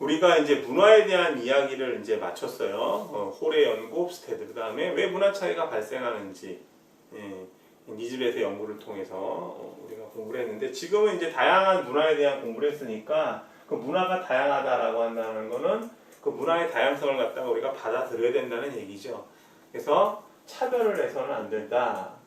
우리가 이제 문화에 대한 이야기를 이제 마쳤어요. 홀의 연구, 옵스테드. 그 다음에 왜 문화 차이가 발생하는지, 니즈벳의 연구를 통해서 우리가 공부를 했는데, 지금은 이제 다양한 문화에 대한 공부를 했으니까 그 문화가 다양하다라고 한다는 거는 그 문화의 다양성을 갖다가 우리가 받아들여야 된다는 얘기죠. 그래서 차별을 해서는 안 된다.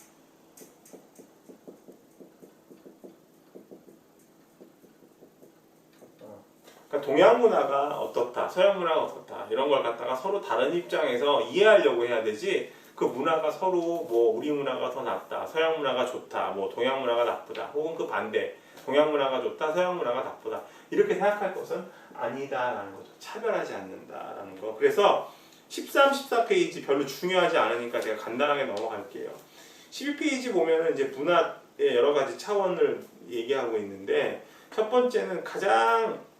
그러니까 동양 문화가 어떻다, 서양 문화가 어떻다 이런 걸 갖다가 서로 다른 입장에서 이해하려고 해야 되지. 그 문화가 서로 뭐 우리 문화가 더 낫다, 서양 문화가 좋다, 뭐 동양 문화가 나쁘다, 혹은 그 반대, 동양 문화가 좋다, 서양 문화가 나쁘다 이렇게 생각할 것은 아니다라는 거죠. 차별하지 않는다라는 거. 그래서 13, 14페이지 별로 중요하지 않으니까 제가 간단하게 넘어갈게요. 12페이지 보면은 이제 문화의 여러 가지 차원을 얘기하고 있는데, 첫 번째는 가장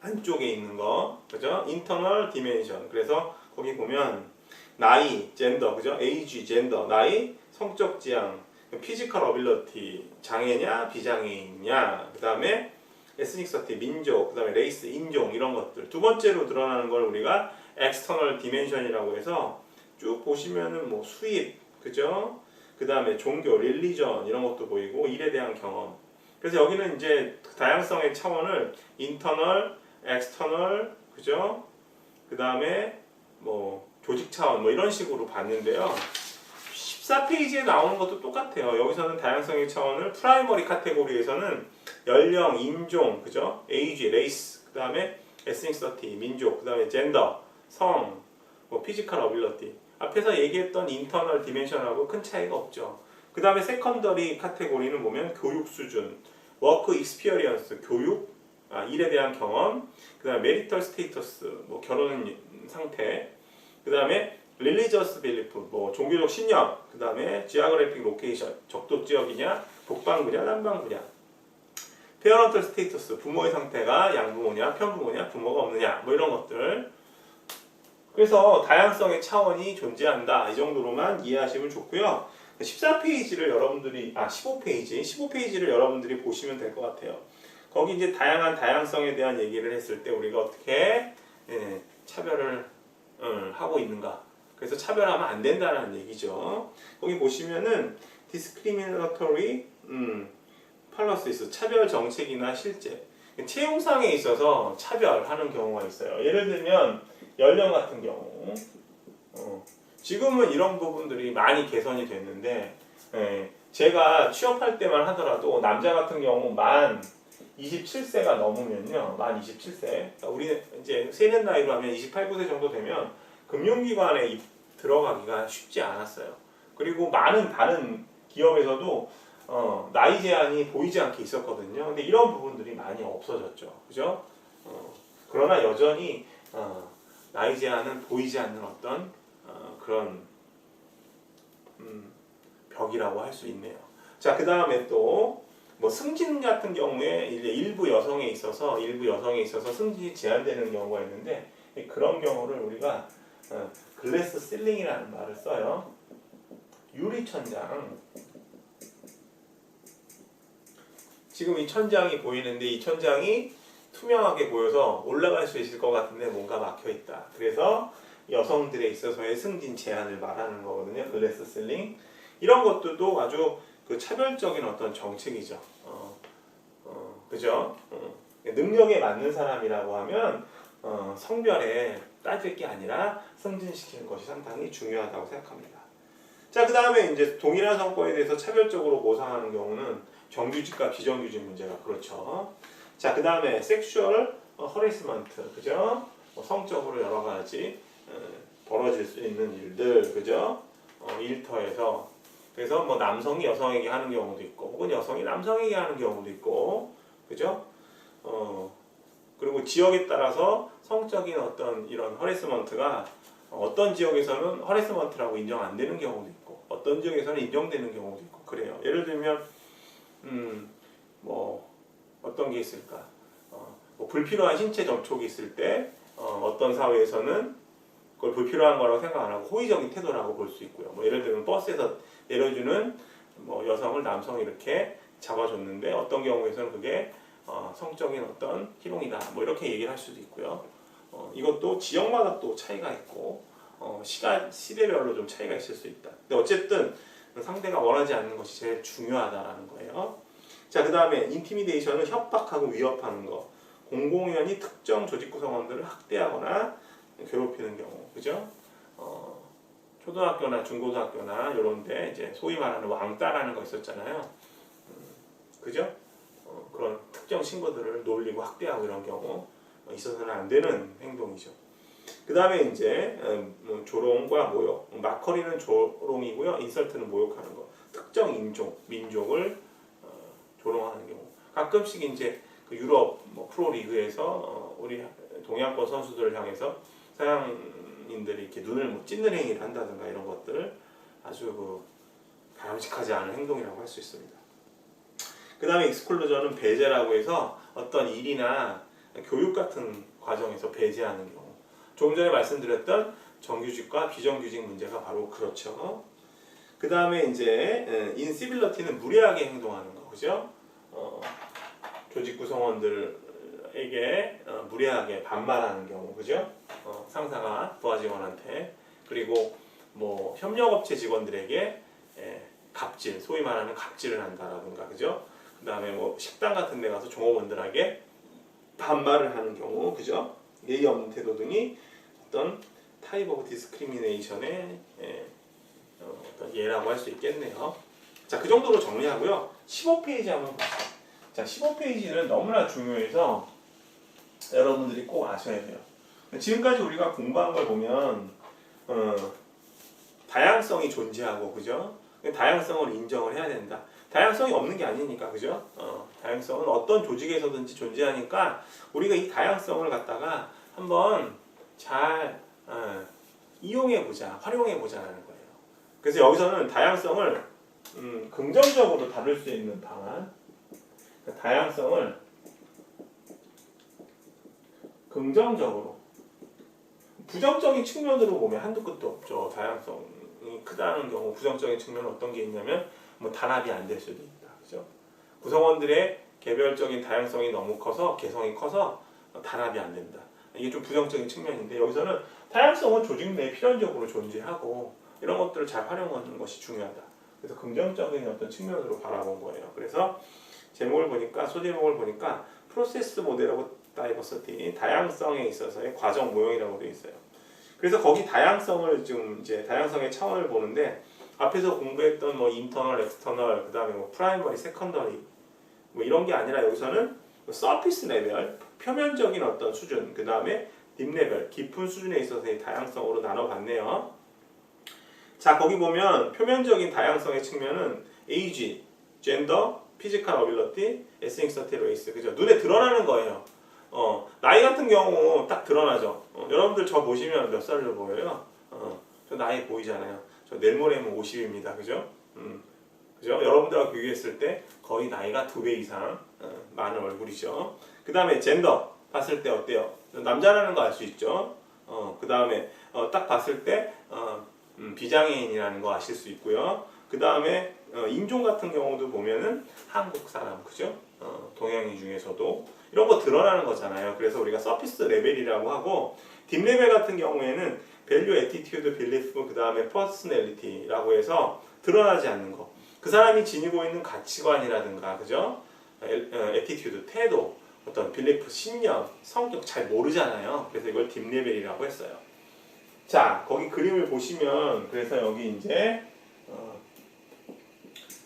한쪽에 있는 거, 그죠? internal dimension. 그래서 거기 보면 나이, 젠더, 그죠? age, 젠더, 나이, 성적 지향, physical ability, 장애냐, 비장애인냐, 그 다음에 ethnicity, 민족, 그 다음에 race, 인종 이런 것들. 두 번째로 드러나는 걸 우리가 external dimension이라고 해서 쭉 보시면은 뭐 수입, 그죠? 그 다음에 종교, 릴리전 이런 것도 보이고 일에 대한 경험. 그래서 여기는 이제 다양성의 차원을 internal, external, 그죠? 그 다음에 뭐 조직 차원 뭐 이런 식으로 봤는데요. 14페이지에 나오는 것도 똑같아요. 여기서는 다양성의 차원을 프라이머리 카테고리에서는 연령, 인종, 그죠? age, race, 그 다음에 ethnicity, 민족, 그 다음에 젠더, 성, 뭐 physical ability. 앞에서 얘기했던 internal dimension하고 큰 차이가 없죠. 그 다음에 세컨더리 카테고리는 보면 교육 수준, work experience, 교육, 일에 대한 경험, 그 다음에 marital status, 뭐 결혼 상태, 그 다음에 religious belief, 뭐 종교적 신념, 그 다음에 geographic location, 적도 지역이냐, 북방구냐, 남방구냐, parental status, 부모의 상태가 양부모냐, 편부모냐, 부모가 없느냐, 뭐 이런 것들. 그래서 다양성의 차원이 존재한다. 이 정도로만 이해하시면 좋고요. 14페이지를 여러분들이 15페이지를 여러분들이 보시면 될 것 같아요. 거기 이제 다양한 다양성에 대한 얘기를 했을 때 우리가 어떻게 차별을 하고 있는가. 그래서 차별하면 안 된다는 얘기죠. 거기 보시면은 discriminatory policies, 차별 정책이나 실제, 채용상에 있어서 차별하는 경우가 있어요. 예를 들면 연령 같은 경우, 지금은 이런 부분들이 많이 개선이 됐는데, 제가 취업할 때만 하더라도 남자 같은 경우 만 27세가 넘으면요, 만 27세, 우리 이제 세는 나이로 하면 28, 9세 정도 되면 금융기관에 들어가기가 쉽지 않았어요. 그리고 많은 다른 기업에서도 나이 제한이 보이지 않게 있었거든요. 근데 이런 부분들이 많이 없어졌죠, 그죠? 그러나 여전히 나이 제한은 보이지 않는 어떤 그런 벽이라고 할 수 있네요. 자, 그 다음에 또 뭐 승진 같은 경우에 이제 일부 여성에 있어서 승진이 제한되는 경우가 있는데, 그런 경우를 우리가 글래스 실링이라는 말을 써요. 유리 천장. 지금 이 천장이 보이는데 이 천장이 투명하게 보여서 올라갈 수 있을 것 같은데 뭔가 막혀 있다. 그래서 여성들에 있어서의 승진 제한을 말하는 거거든요. 글래스 실링. 이런 것들도 아주 그 차별적인 어떤 정책이죠. 그죠? 능력에 맞는 사람이라고 하면 성별에 따질 게 아니라 승진시키는 것이 상당히 중요하다고 생각합니다. 자, 그 다음에 이제 동일한 성과에 대해서 차별적으로 모상하는 경우는 정규직과 비정규직 문제가 그렇죠. 자, 그 다음에 섹슈얼 허레스먼트, 그죠? 성적으로 여러 가지 벌어질 수 있는 일들, 그죠? 일터에서. 그래서 뭐 남성이 여성에게 하는 경우도 있고, 혹은 여성이 남성에게 하는 경우도 있고, 그죠? 그리고 지역에 따라서 성적인 어떤 이런 허레스먼트가 어떤 지역에서는 허레스먼트라고 인정 안 되는 경우도 있고, 어떤 지역에서는 인정되는 경우도 있고, 그래요. 예를 들면, 뭐, 어떤 게 있을까? 뭐 불필요한 신체 접촉이 있을 때, 어떤 사회에서는 그걸 불필요한 거라고 생각 안 하고 호의적인 태도라고 볼 수 있고요. 뭐 예를 들면 버스에서 내려주는 뭐 여성을 남성이 이렇게 잡아줬는데 어떤 경우에서는 그게 성적인 어떤 희롱이다. 뭐 이렇게 얘기를 할 수도 있고요. 이것도 지역마다 또 차이가 있고 시대별로 좀 차이가 있을 수 있다. 근데 어쨌든 상대가 원하지 않는 것이 제일 중요하다라는 거예요. 자, 그 다음에 인티미데이션은 협박하고 위협하는 거. 공공연히 특정 조직 구성원들을 학대하거나 괴롭히는 경우, 그죠? 초등학교나 중고등학교나 이런데 이제 소위 말하는 왕따라는 거 있었잖아요. 그죠? 그런 특정 친구들을 놀리고 학대하고 이런 경우 있어서는 안 되는 행동이죠. 그 다음에 이제 조롱과 모욕. 마커리는 조롱이고요. 인설트는 모욕하는 거. 특정 인종, 민족을 조롱하는 경우. 가끔씩 이제 그 유럽 프로리그에서 우리 동양권 선수들을 향해서 서양인들이 이렇게 눈을 찢는 행위를 한다든가 이런 것들 아주 바람직하지 않은 행동이라고 할 수 있습니다. 그 다음에 익스클루전은 배제라고 해서 어떤 일이나 교육 같은 과정에서 배제하는 경우. 조금 전에 말씀드렸던 정규직과 비정규직 문제가 바로 그렇죠. 그 다음에 이제 인시빌러티는 무례하게 행동하는 거, 그죠? 조직 구성원들에게 무례하게 반말하는 경우, 그죠? 상사가 부하 직원한테. 그리고 뭐 협력업체 직원들에게 갑질, 소위 말하는 갑질을 한다라든가, 그죠? 그 다음에 뭐 식당 같은 데 가서 종업원들에게 반말을 하는 경우, 그죠? 예의 없는 태도 등이 어떤 타입 오브 디스크리미네이션의 어떤 예라고 할 수 있겠네요. 자, 그 정도로 정리하고요. 15페이지 한번 보시죠. 자, 15페이지는 너무나 중요해서 여러분들이 꼭 아셔야 돼요. 지금까지 우리가 공부한 걸 보면 다양성이 존재하고, 그죠? 다양성을 인정을 해야 된다. 다양성이 없는 게 아니니까, 그죠? 다양성은 어떤 조직에서든지 존재하니까 우리가 이 다양성을 갖다가 한번 잘 이용해보자, 활용해보자라는 거예요. 그래서 여기서는 다양성을 긍정적으로 다룰 수 있는 방안, 다양성을 긍정적으로, 부정적인 측면으로 보면 한도 끝도 없죠. 다양성이 크다는 경우 부정적인 측면은 어떤 게 있냐면 뭐 단합이 안 될 수도 있다, 그죠? 구성원들의 개별적인 다양성이 너무 커서 개성이 커서 단합이 안 된다. 이게 좀 부정적인 측면인데 여기서는 다양성은 조직 내에 필연적으로 존재하고 이런 것들을 잘 활용하는 것이 중요하다. 그래서 긍정적인 어떤 측면으로 바라본 거예요. 그래서 제목을 보니까 소제목을 보니까 프로세스 모델하고 다이버시티, 다양성에 있어서의 과정 모형이라고 되어 있어요. 그래서 거기 다양성을 좀 이제 다양성의 차원을 보는데 앞에서 공부했던 뭐 인터널, 엑스터널, 그다음에 뭐 프라이머리, 세컨더리 뭐 이런 게 아니라 여기서는 서피스 레벨, 표면적인 어떤 수준, 그다음에 딥 레벨, 깊은 수준에 있어서의 다양성으로 나눠봤네요. 자, 거기 보면 표면적인 다양성의 측면은 에이지, 젠더, 피지컬 어빌러티, 에스닉서티 레이스, 그죠? 눈에 드러나는 거예요. 나이 같은 경우 딱 드러나죠. 여러분들 저 보시면 몇 살로 보여요? 저 나이 보이잖아요. 저 내일 모레면 50입니다. 그죠? 그죠? 여러분들과 비교했을 때 거의 나이가 2배 이상 많은 얼굴이죠. 그 다음에 젠더 봤을 때 어때요? 남자라는 거 알 수 있죠? 그 다음에 딱 봤을 때 비장애인이라는 거 아실 수 있고요. 그 다음에 인종 같은 경우도 보면은 한국 사람, 그죠? 동양인 중에서도 이런 거 드러나는 거잖아요. 그래서 우리가 서피스 레벨이라고 하고 딥 레벨 같은 경우에는 밸류, 애티튜드, 빌리프, 그 다음에 퍼스널리티라고 해서 드러나지 않는 거. 그 사람이 지니고 있는 가치관이라든가, 그죠? 애티튜드, 태도, 어떤 빌리프, 신념, 성격 잘 모르잖아요. 그래서 이걸 딥 레벨이라고 했어요. 자, 거기 그림을 보시면 그래서 여기 이제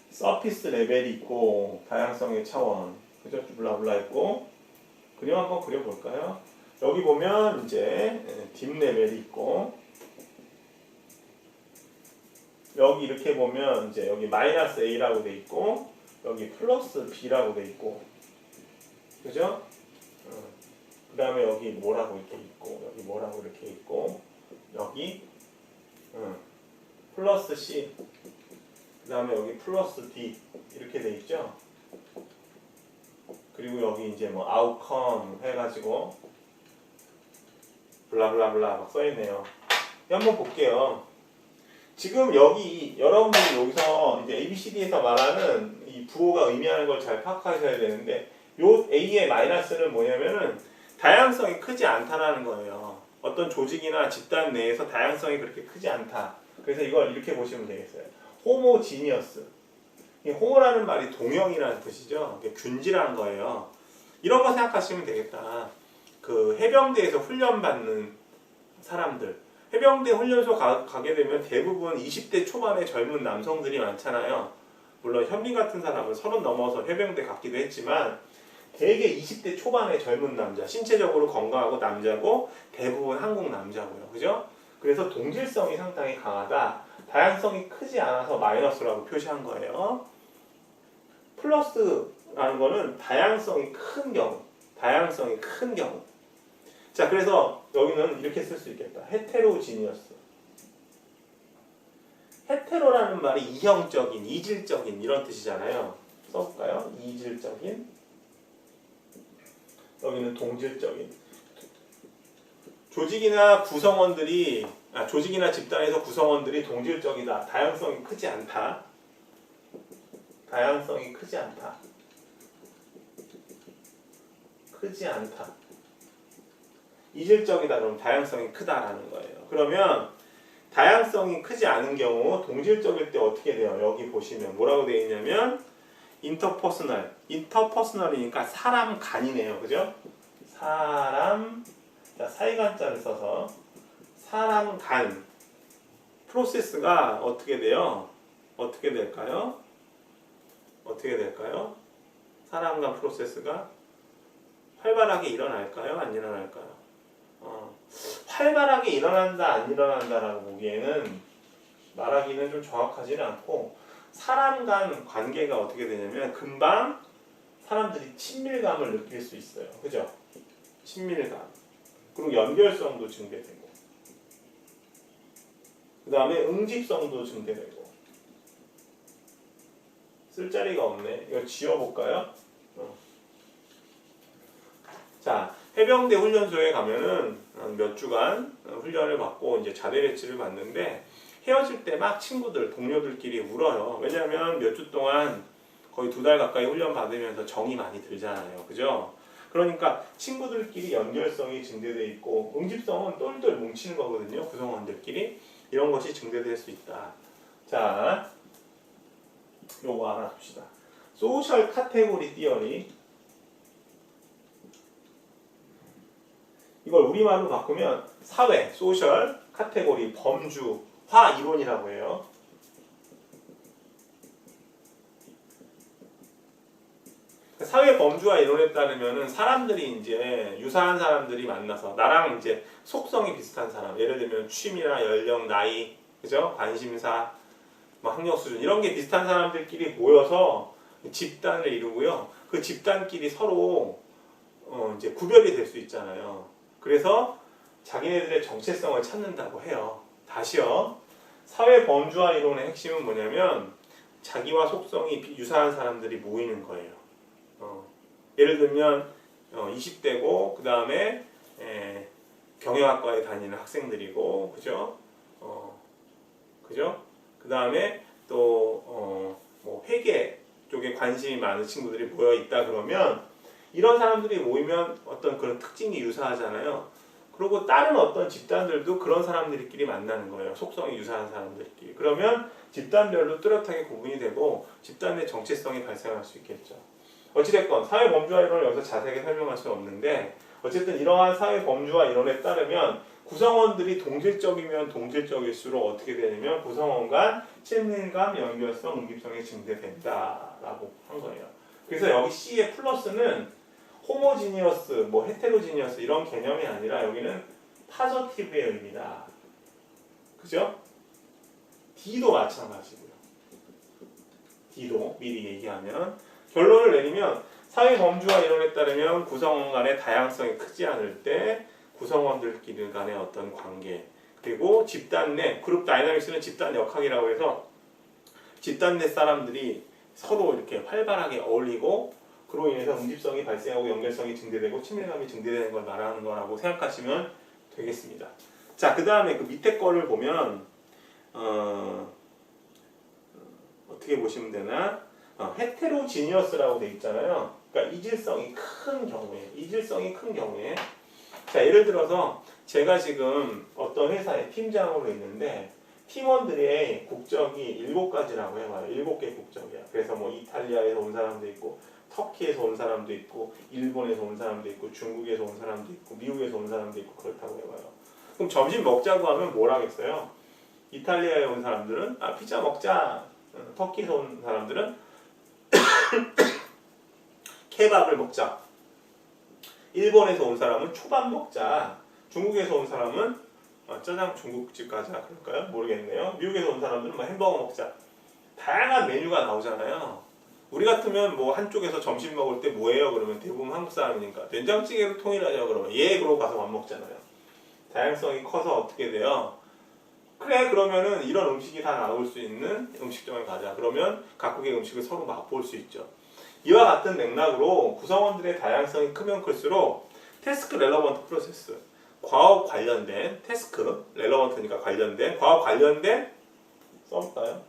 서피스 레벨이 있고 다양성의 차원, 그죠? 블라블라 있고 그림 한번 그려볼까요? 여기 보면 이제 딥 레벨이 있고 여기 이렇게 보면 이제 여기 마이너스 A라고 돼 있고 여기 플러스 B라고 돼 있고, 그죠? 그 다음에 여기 뭐라고 이렇게 있고 여기 뭐라고 이렇게 있고 여기 플러스 C, 그 다음에 여기 플러스 D 이렇게 돼 있죠. 그리고 여기 이제 뭐 아웃컴 해가지고 블라블라블라 막 써있네요. 한번 볼게요. 지금 여기 여러분들이 여기서 이제 ABCD에서 말하는 이 부호가 의미하는 걸 잘 파악하셔야 되는데 요 A의 마이너스는 뭐냐면은 다양성이 크지 않다라는 거예요. 어떤 조직이나 집단 내에서 다양성이 그렇게 크지 않다. 그래서 이걸 이렇게 보시면 되겠어요. 호모지니어스. 이 호모라는 말이 동형이라는 뜻이죠. 균질한 거예요. 이런 거 생각하시면 되겠다. 그 해병대에서 훈련받는 사람들. 해병대 훈련소 가게 되면 대부분 20대 초반의 젊은 남성들이 많잖아요. 물론 현빈 같은 사람은 30 넘어서 해병대 갔기도 했지만 되게 20대 초반의 젊은 남자, 신체적으로 건강하고 남자고 대부분 한국 남자고요. 그죠? 그래서 동질성이 상당히 강하다. 다양성이 크지 않아서 마이너스라고 표시한 거예요. 플러스라는 거는 다양성이 큰 경우. 다양성이 큰 경우. 자, 그래서 여기는 이렇게 쓸 수 있겠다. 헤테로지니어스. 헤테로라는 말이 이형적인, 이질적인 이런 뜻이잖아요. 써볼까요? 이질적인. 여기는 동질적인. 조직이나 집단에서 구성원들이 동질적이다. 다양성이 크지 않다. 다양성이 크지 않다. 크지 않다. 이질적이다 그러면 다양성이 크다라는 거예요. 그러면 다양성이 크지 않은 경우 동질적일 때 어떻게 돼요? 여기 보시면 뭐라고 되어 있냐면 인터퍼스널. 인터퍼스널이니까 사람 간이네요. 그죠? 사람, 자, 사이간자를 써서 사람 간 프로세스가 어떻게 돼요? 어떻게 될까요? 어떻게 될까요? 사람 간 프로세스가 활발하게 일어날까요? 안 일어날까요? 활발하게 일어난다 안 일어난다라고 보기에는 말하기는 좀 정확하지는 않고 사람 간 관계가 어떻게 되냐면 금방 사람들이 친밀감을 느낄 수 있어요. 그죠? 친밀감. 그리고 연결성도 증대되고 그 다음에 응집성도 증대되고 쓸 자리가 없네. 이거 지워볼까요? 자, 해병대 훈련소에 가면은 몇 주간 훈련을 받고 이제 자대 배치를 받는데 헤어질 때 막 친구들, 동료들끼리 울어요. 왜냐하면 몇 주 동안 거의 2달 가까이 훈련 받으면서 정이 많이 들잖아요. 그죠? 그러니까 친구들끼리 연결성이 증대되어 있고 응집성은 똘똘 뭉치는 거거든요. 구성원들끼리. 이런 것이 증대될 수 있다. 자, 요거 하나 봅시다. 소셜 카테고리 티어리. 이걸 우리말로 바꾸면 사회, 소셜, 카테고리, 범주화 이론이라고 해요. 사회 범주화 이론에 따르면은 사람들이 이제 유사한 사람들이 만나서 나랑 이제 속성이 비슷한 사람, 예를 들면 취미나 연령, 나이, 그죠? 관심사, 뭐 학력 수준 이런 게 비슷한 사람들끼리 모여서 집단을 이루고요. 그 집단끼리 서로 이제 구별이 될 수 있잖아요. 그래서 자기네들의 정체성을 찾는다고 해요. 다시요. 사회 범주화 이론의 핵심은 뭐냐면 자기와 속성이 유사한 사람들이 모이는 거예요. 예를 들면 20대고 그 다음에 경영학과에 다니는 학생들이고 그죠? 그죠? 그 다음에 또 뭐 회계 쪽에 관심이 많은 친구들이 모여 있다 그러면 이런 사람들이 모이면 어떤 그런 특징이 유사하잖아요. 그리고 다른 어떤 집단들도 그런 사람들끼리 만나는 거예요. 속성이 유사한 사람들끼리. 그러면 집단별로 뚜렷하게 구분이 되고 집단 내 정체성이 발생할 수 있겠죠. 어찌됐건 사회 범주화 이론을 여기서 자세하게 설명할 수는 없는데 어쨌든 이러한 사회 범주화 이론에 따르면 구성원들이 동질적이면 동질적일수록 어떻게 되냐면 구성원 간 친밀감, 연결성, 응집성이 증대된다라고 한 거예요. 그래서 여기 C의 플러스는 호모지니어스, 뭐 헤테로지니어스 이런 개념이 아니라 여기는 파저티브의 의미다. 그죠? D도 마찬가지고요. D도 미리 얘기하면 결론을 내리면 사회 범주화 이론에 따르면 구성원 간의 다양성이 크지 않을 때 구성원들끼리 간의 어떤 관계 그리고 집단 내 그룹 다이나믹스는 집단 역학이라고 해서 집단 내 사람들이 서로 이렇게 활발하게 어울리고 그로 인해서 응집성이 발생하고 연결성이 증대되고 친밀감이 증대되는 걸 말하는 거라고 생각하시면 되겠습니다. 자, 그 다음에 그 밑에 거를 보면 어떻게 보시면 되나? 헤테로지니어스라고 돼 있잖아요. 그러니까 이질성이 큰 경우에 자, 예를 들어서 제가 지금 어떤 회사에 팀장으로 있는데 팀원들의 국적이 7가지라고 해봐요. 7개 국적이야. 그래서 뭐 이탈리아에서 온 사람도 있고 터키에서 온 사람도 있고 일본에서 온 사람도 있고 중국에서 온 사람도 있고 미국에서 온 사람도 있고 그렇다고 해봐요. 그럼 점심 먹자고 하면 뭘 하겠어요? 이탈리아에 온 사람들은 피자 먹자. 터키에서 온 사람들은 케밥을 먹자. 일본에서 온 사람은 초밥 먹자. 중국에서 온 사람은 짜장 중국집 가자. 그럴까요? 모르겠네요. 미국에서 온 사람들은 뭐 햄버거 먹자. 다양한 메뉴가 나오잖아요. 우리 같으면 뭐 한쪽에서 점심 먹을 때 뭐예요? 그러면 대부분 한국 사람이니까 된장찌개로 통일하자 그러면 그러고 가서 밥 먹잖아요. 다양성이 커서 어떻게 돼요? 그래 그러면은 이런 음식이 다 나올 수 있는 음식점에 가자. 그러면 각국의 음식을 서로 맛볼 수 있죠. 이와 같은 맥락으로 구성원들의 다양성이 크면 클수록 태스크 렐러번트 프로세스 과업 관련된 태스크 렐러번트니까 관련된 과업 관련된 써볼까요?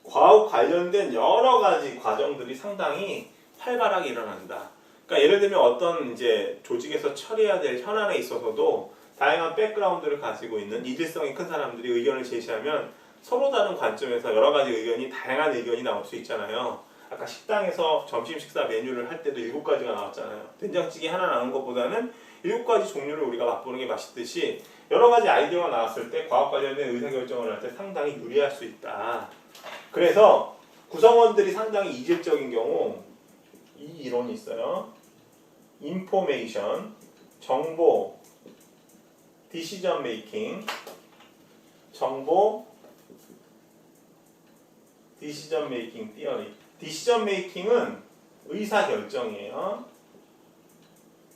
과업 관련된 여러 가지 과정들이 상당히 활발하게 일어난다. 그러니까 예를 들면 어떤 이제 조직에서 처리해야 될 현안에 있어서도 다양한 백그라운드를 가지고 있는 이질성이 큰 사람들이 의견을 제시하면 서로 다른 관점에서 여러 가지 의견이 다양한 의견이 나올 수 있잖아요. 아까 식당에서 점심 식사 메뉴를 할 때도 7가지가 나왔잖아요. 된장찌개 하나 나온 것보다는 7가지 종류를 우리가 맛보는 게 맛있듯이 여러 가지 아이디어가 나왔을 때 과학 관련된 의사결정을 할 때 상당히 유리할 수 있다. 그래서 구성원들이 상당히 이질적인 경우 이 이론이 있어요. 인포메이션, 정보, 디시전 메이킹, 정보, 디시전 메이킹 티어리. 디시전 메이킹은 의사 결정이에요.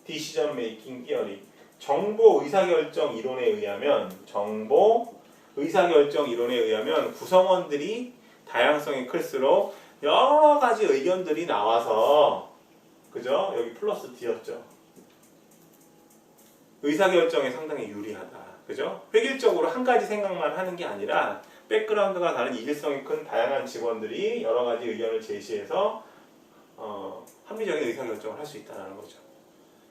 디시전 메이킹 티어리. 정보 의사 결정 이론에 의하면 구성원들이 다양성이 클수록 여러 가지 의견들이 나와서 그죠? 여기 플러스 D였죠. 의사결정에 상당히 유리하다. 그죠? 획일적으로 한 가지 생각만 하는 게 아니라 백그라운드가 다른 이질성이 큰 다양한 직원들이 여러 가지 의견을 제시해서 합리적인 의사결정을 할 수 있다는 거죠.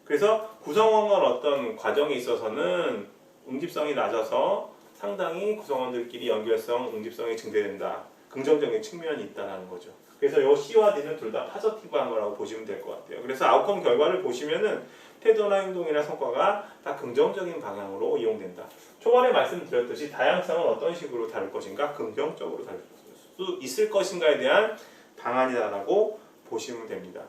그래서 구성원 어떤 과정에 있어서는 응집성이 낮아서 상당히 구성원들끼리 연결성, 응집성이 증대된다. 긍정적인 측면이 있다는 거죠. 그래서 이 C와 D는 둘 다 파저티브한 거라고 보시면 될 것 같아요. 그래서 아웃컴 결과를 보시면은 태도나 행동이나 성과가 다 긍정적인 방향으로 이용된다. 초반에 말씀드렸듯이 다양성은 어떤 식으로 다룰 것인가? 긍정적으로 다룰 수 있을 것인가에 대한 방안이다라고 보시면 됩니다.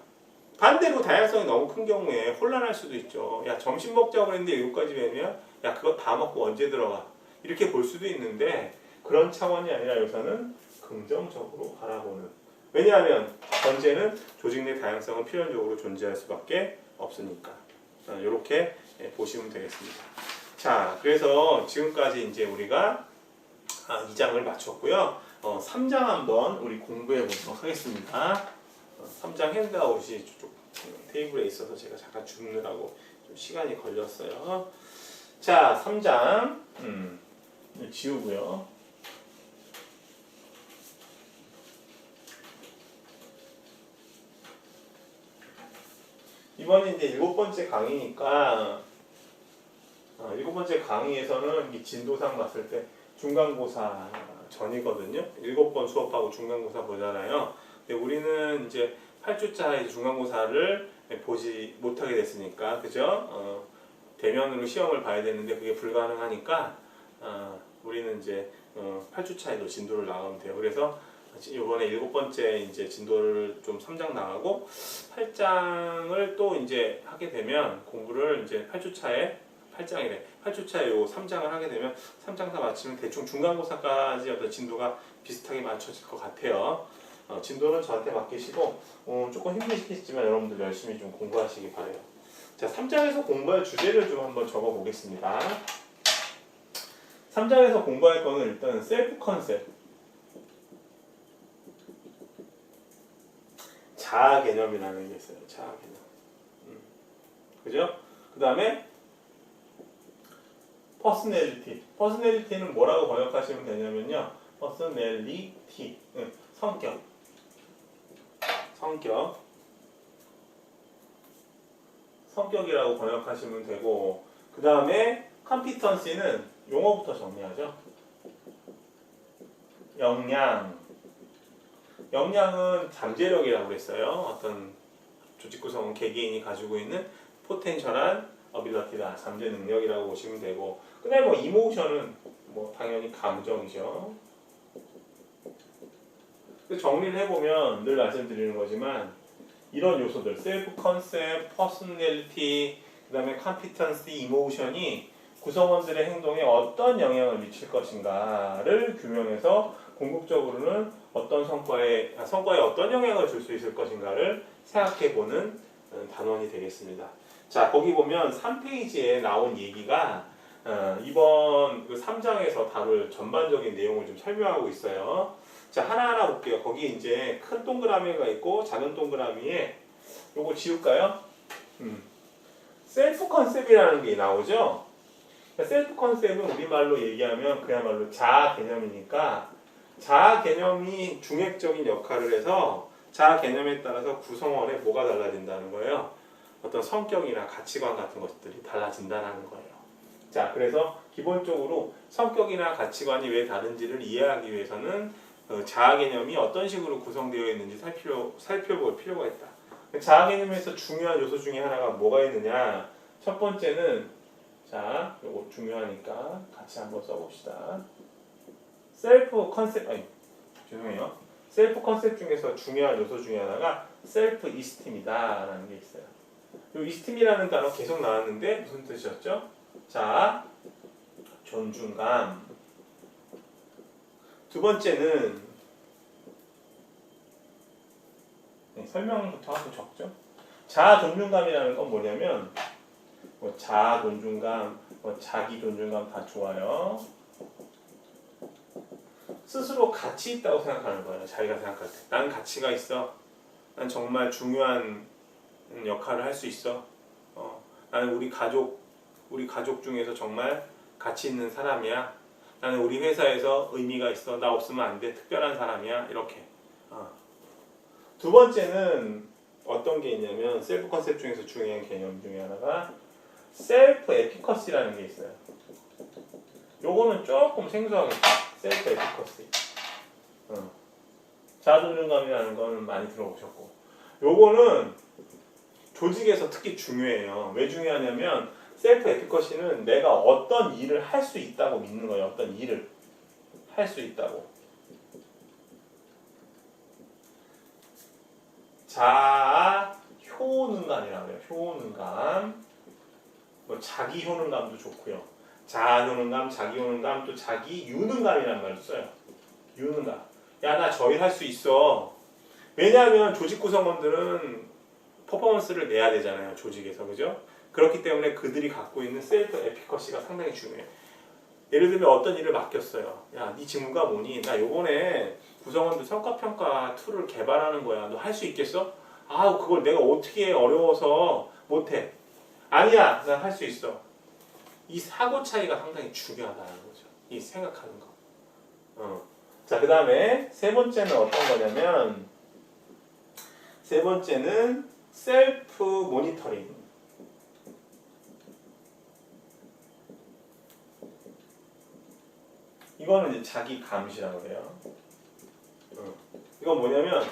반대로 다양성이 너무 큰 경우에 혼란할 수도 있죠. 야 점심 먹자고 했는데 7가지 메뉴야? 야 그거 다 먹고 언제 들어가? 이렇게 볼 수도 있는데 그런 차원이 아니라 여기서는 긍정적으로 바라보는. 왜냐하면 전제는 조직 내 다양성은 필연적으로 존재할 수밖에 없으니까. 이렇게 보시면 되겠습니다. 자, 그래서 지금까지 이제 우리가 2장을 마쳤고요. 3장 한번 우리 공부해 보도록 하겠습니다. 3장 핸드아웃이 저쪽 테이블에 있어서 제가 잠깐 줍느라고 좀 시간이 걸렸어요. 자, 3장 지우고요. 이번이 이제 7번째 강의니까 7번째 강의에서는 이 진도상 봤을 때 중간고사 전이거든요. 7번 수업하고 중간고사 보잖아요. 근데 우리는 이제 8주차 중간고사를 보지 못하게 됐으니까 그죠? 대면으로 시험을 봐야 되는데 그게 불가능하니까 우리는 이제 8주차에도 진도를 나가면 돼요. 그래서 이번에 7번째 이제 진도를 좀 3장 나가고 8장을 또 이제 하게 되면 공부를 이제 8주차에 요 3장을 하게 되면 3장 다 마치면 대충 중간고사까지 어떤 진도가 비슷하게 맞춰질 것 같아요. 진도는 저한테 맡기시고 조금 힘드시겠지만 여러분들 열심히 좀 공부하시기 바래요. 자, 3장에서 공부할 주제를 좀 한번 적어 보겠습니다. 3장에서 공부할 거는 일단 셀프 컨셉, 자아 개념이라는 게 있어요. 자아 개념. 그죠? 그 다음에 퍼스널리티. 퍼스널리티는 뭐라고 번역하시면 되냐면요. 퍼스널리티. 성격. 성격. 성격이라고 번역하시면 되고, 그 다음에 컴피턴시는 용어부터 정리하죠. 역량. 역량은 잠재력이라고 그랬어요. 어떤 조직 구성원 개개인이 가지고 있는 포텐셜한 어빌러티다. 잠재 능력이라고 보시면 되고, 그 다음에 뭐 이모션은 뭐 당연히 감정이죠. 정리를 해보면 늘 말씀드리는 거지만 이런 요소들, 셀프 컨셉, 퍼스널리티, 그 다음에 컴피턴시, 이모션이 구성원들의 행동에 어떤 영향을 미칠 것인가를 규명해서 궁극적으로는 어떤 성과에 어떤 영향을 줄 수 있을 것인가를 생각해보는 단원이 되겠습니다. 자, 거기 보면 3페이지에 나온 얘기가 이번 그 3장에서 다룰 전반적인 내용을 좀 설명하고 있어요. 자, 하나하나 볼게요. 거기 이제 큰 동그라미가 있고 작은 동그라미에 요거 지울까요? 셀프 컨셉이라는 게 나오죠? 셀프 컨셉은 우리말로 얘기하면 그야말로 자아 개념이니까 자아 개념이 중핵적인 역할을 해서 자아 개념에 따라서 구성원에 뭐가 달라진다는 거예요. 어떤 성격이나 가치관 같은 것들이 달라진다는 거예요. 자, 그래서 기본적으로 성격이나 가치관이 왜 다른지를 이해하기 위해서는 자아 개념이 어떤 식으로 구성되어 있는지 살펴볼 필요가 있다. 자아 개념에서 중요한 요소 중에 하나가 뭐가 있느냐? 첫 번째는 자, 요거 중요하니까 같이 한번 써봅시다. 셀프 컨셉, 죄송해요. 셀프 컨셉 중에서 중요한 요소 중에 하나가 셀프 이스팀이다라는 게 있어요. 요 이스팀이라는 단어 계속 나왔는데 무슨 뜻이었죠? 자, 존중감. 두 번째는 설명부터 하고 적죠. 자아 존중감이라는 건 뭐냐면 뭐 자아 존중감, 뭐 자기 존중감 다 좋아요. 스스로 가치 있다고 생각하는 거예요. 자기가 생각할 때. 난 가치가 있어. 난 정말 중요한 역할을 할 수 있어. 나는 우리 가족 중에서 정말 가치 있는 사람이야. 나는 우리 회사에서 의미가 있어. 나 없으면 안 돼. 특별한 사람이야. 이렇게. 두 번째는 어떤 게 있냐면 셀프 컨셉 중에서 중요한 개념 중에 하나가 셀프 에피커시라는 게 있어요. 요거는 조금 생소하겠죠. 셀프 에피커시. 자아 존중감이라는 거는 많이 들어보셨고, 요거는 조직에서 특히 중요해요. 왜 중요하냐면 셀프 에피커시는 내가 어떤 일을 할 수 있다고 믿는 거예요. 어떤 일을 할 수 있다고. 자아 효능감이라고 해요. 효능감. 뭐 자기 효능감도 좋고요. 자아 효능감, 자기 효능감, 또 자기 유능감이라는 말도 써요. 유능감. 야, 나 저 일 할 수 있어. 왜냐하면 조직 구성원들은 퍼포먼스를 내야 되잖아요. 조직에서. 그죠? 그렇기 때문에 그들이 갖고 있는 셀프 에피커시가 상당히 중요해. 예를 들면 어떤 일을 맡겼어요. 야, 네 직무가 뭐니? 나 요번에 구성원들 성과평가 툴을 개발하는 거야. 너 할 수 있겠어? 아, 그걸 내가 어떻게 해? 어려워서 못해. 아니야, 난 할 수 있어. 이 사고 차이가 상당히 중요하다는 거죠. 이 생각하는 거. 자, 그 다음에 세 번째는 어떤 거냐면 세 번째는 셀프 모니터링. 이거는 이제 자기 감시라고 해요. 이건 뭐냐면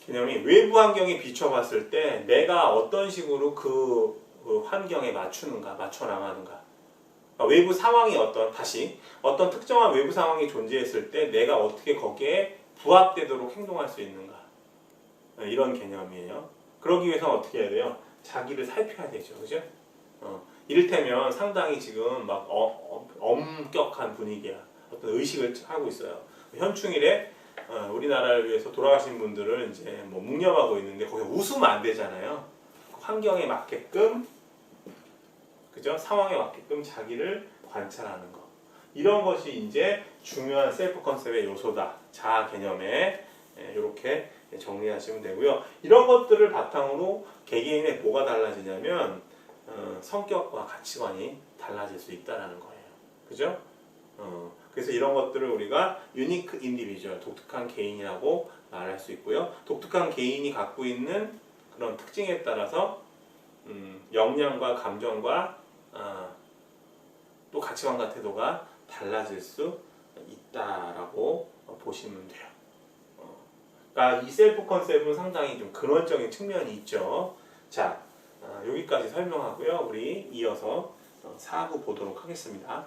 개념이 외부 환경에 비춰봤을 때 내가 어떤 식으로 그 환경에 맞춰 나가는가. 외부 상황이 어떤 특정한 외부 상황이 존재했을 때 내가 어떻게 거기에 부합되도록 행동할 수 있는가. 이런 개념이에요. 그러기 위해서 어떻게 해야 돼요? 자기를 살펴야 되죠. 그죠? 이를테면 상당히 지금 막 엄격한 분위기야. 어떤 의식을 하고 있어요. 현충일에 우리나라를 위해서 돌아가신 분들을 이제 뭐 묵념하고 있는데 거기서 웃으면 안 되잖아요. 환경에 맞게끔, 그죠? 상황에 맞게끔 자기를 관찰하는 것. 이런 것이 이제 중요한 셀프 컨셉의 요소다. 자아 개념에 이렇게 정리하시면 되고요. 이런 것들을 바탕으로 개개인의 뭐가 달라지냐면 성격과 가치관이 달라질 수 있다는 거예요. 그죠? 그래서 이런 것들을 우리가 유니크 인디비주얼, 독특한 개인이라고 말할 수 있고요. 독특한 개인이 갖고 있는 그런 특징에 따라서 역량과 감정과 또 가치관과 태도가 달라질 수 있다라고 보시면 돼요. 그러니까 이 셀프 컨셉은 상당히 좀 근원적인 측면이 있죠. 자, 여기까지 설명하고요. 우리 이어서 4부 보도록 하겠습니다.